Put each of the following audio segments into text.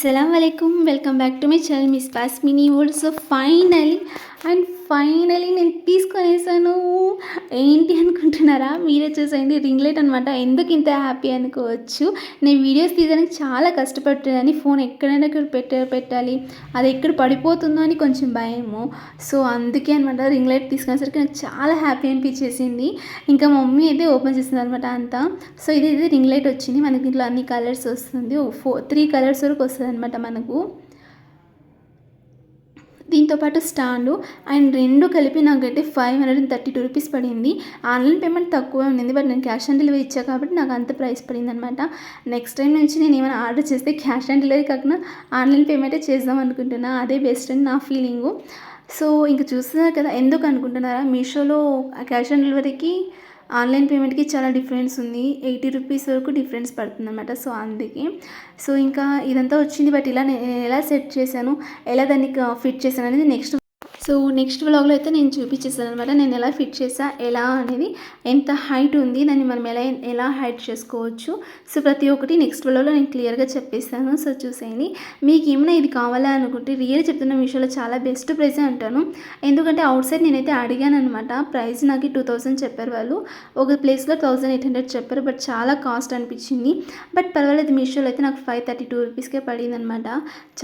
अस्सलामुअलैकुम welcome back to my channel miss Pasmini world. So finally నేను తీసుకొనేసాను. ఏంటి అనుకుంటున్నారా? మీరే చూసేయండి. రింగ్ లైట్ అనమాట. ఎందుకు ఇంత హ్యాపీ అనుకోవచ్చు. నేను వీడియోస్ తీయడానికి చాలా కష్టపడుతున్నాను. ఫోన్ ఎక్కడైనా పెట్టాలి, అది ఎక్కడ పడిపోతుందో అని కొంచెం భయము. సో అందుకే అనమాట రింగ్ లైట్ తీసుకునేసరికి నాకు చాలా హ్యాపీ అనిపించేసింది. ఇంకా మమ్మీ అయితే ఓపెన్ చేసింది అనమాట అంతా. సో ఇది రింగ్ లైట్ వచ్చింది మనకి. దీంట్లో అన్ని కలర్స్ వస్తుంది. 3 కలర్స్ వరకు వస్తుంది అనమాట మనకు. దీంతో పాటు స్టాండు అండ్ రెండు కలిపి నాకైతే 532 రూపీస్ పడింది. ఆన్లైన్ పేమెంట్ తక్కువ ఉండింది, బట్ నేను క్యాష్ ఆన్ డెలివరీ ఇచ్చా కాబట్టి నాకు అంత ప్రైస్ పడింది అనమాట. నెక్స్ట్ టైం నుంచి నేను ఏమైనా ఆర్డర్ చేస్తే క్యాష్ ఆన్ డెలివరీ కాకుండా ఆన్లైన్ పేమెంటే చేద్దాం అనుకుంటున్నా. అదే బెస్ట్ అని నా ఫీలింగు. సో ఇంక చూస్తున్నారు కదా, ఎందుకు అనుకుంటున్నారా? మీషోలో క్యాష్ ఆన్ డెలివరీకి ఆన్లైన్ పేమెంట్కి చాలా డిఫరెన్స్ ఉంది. 80 రూపీస్ వరకు డిఫరెన్స్ పడుతుంది అనమాట. సో అందుకే సో ఇంకా ఇదంతా వచ్చింది. బట్ ఇలా నేను ఎలా సెట్ చేశాను, ఎలా దాన్ని ఫిట్ చేశాను అనేది నెక్స్ట్ వ్లాగ్లో అయితే నేను చూపించేస్తాను అనమాట. నేను ఎలా ఫిట్ చేసా, ఎలా అనేది, ఎంత హైట్ ఉంది, దాన్ని మనం ఎలా హైట్ చేసుకోవచ్చు. సో ప్రతి ఒక్కటి నెక్స్ట్ వ్లాగ్లో నేను క్లియర్గా చెప్పేస్తాను. సో చూసేయండి. మీకు ఏమైనా ఇది కావాలా అనుకుంటే రియల్ చెప్తున్న మీషోలో చాలా బెస్ట్ ప్రైస్ అంటాను. ఎందుకంటే అవుట్ సైడ్ నేనైతే అడిగాను అనమాట. ప్రైస్ నాకు 2000 చెప్పారు వాళ్ళు. ఒక ప్లేస్లో 1800 చెప్పారు. బట్ చాలా కాస్ట్ అనిపించింది. బట్ పర్వాలేదు, మీషోలో అయితే నాకు 532 రూపీస్కే పడింది అనమాట.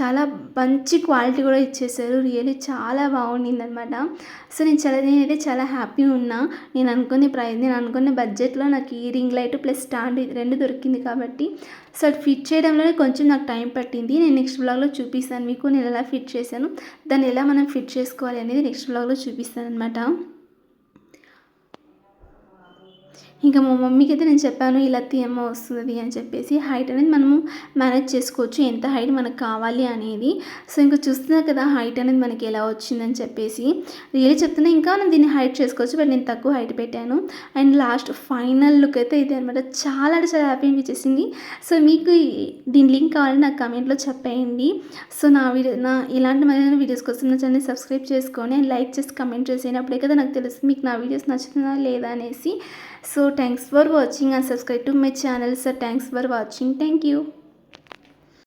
చాలా మంచి క్వాలిటీ కూడా ఇచ్చేసారు. రియల్లీ చాలా బాగుండిందనమాట. సో నేనైతే చాలా హ్యాపీ ఉన్నా. నేను అనుకునే బడ్జెట్లో నాకు ఈ రింగ్ లైట్ ప్లస్ స్టాండ్ రెండు దొరికింది కాబట్టి. సో అది ఫిట్ చేయడంలోనే కొంచెం నాకు టైం పట్టింది. నేను నెక్స్ట్ వ్లాగ్లో చూపిస్తాను మీకు నేను ఎలా ఫిట్ చేశాను, దాన్ని ఎలా మనం ఫిట్ చేసుకోవాలి అనేది నెక్స్ట్ వ్లాగ్లో చూపిస్తాను అనమాట. ఇంకా మా మమ్మీకి అయితే నేను చెప్పాను, ఇలా తీయమ్మ వస్తుంది అని చెప్పేసి. హైట్ అనేది మనము మేనేజ్ చేసుకోవచ్చు, ఎంత హైట్ మనకు కావాలి అనేది. సో ఇంకా చూస్తున్నారు కదా హైట్ అనేది మనకి ఎలా వచ్చిందని చెప్పేసి. రియల్లీ చెప్తున్నా, ఇంకా మనం దీన్ని హైట్ చేసుకోవచ్చు, బట్ నేను తక్కువ హైట్ పెట్టాను. అండ్ లాస్ట్ ఫైనల్ లుక్ అయితే ఇదే అనమాట. చాలా అంటే చాలా హ్యాపీ అనిపించేసింది. సో మీకు దీని లింక్ కావాలని నాకు కమెంట్లో చెప్పేయండి. సో నా ఇలాంటి మరిన్ని వీడియోస్ కోసం నా ఛానల్ సబ్స్క్రైబ్ చేసుకొని అండ్ లైక్ చేసి కమెంట్ చేసేయండి. అప్పుడే కదా నాకు తెలుసు మీకు నా వీడియోస్ నచ్చుతుందా లేదా అనేసి. So thanks for watching and subscribe to my channel. So thanks for watching. Thank you.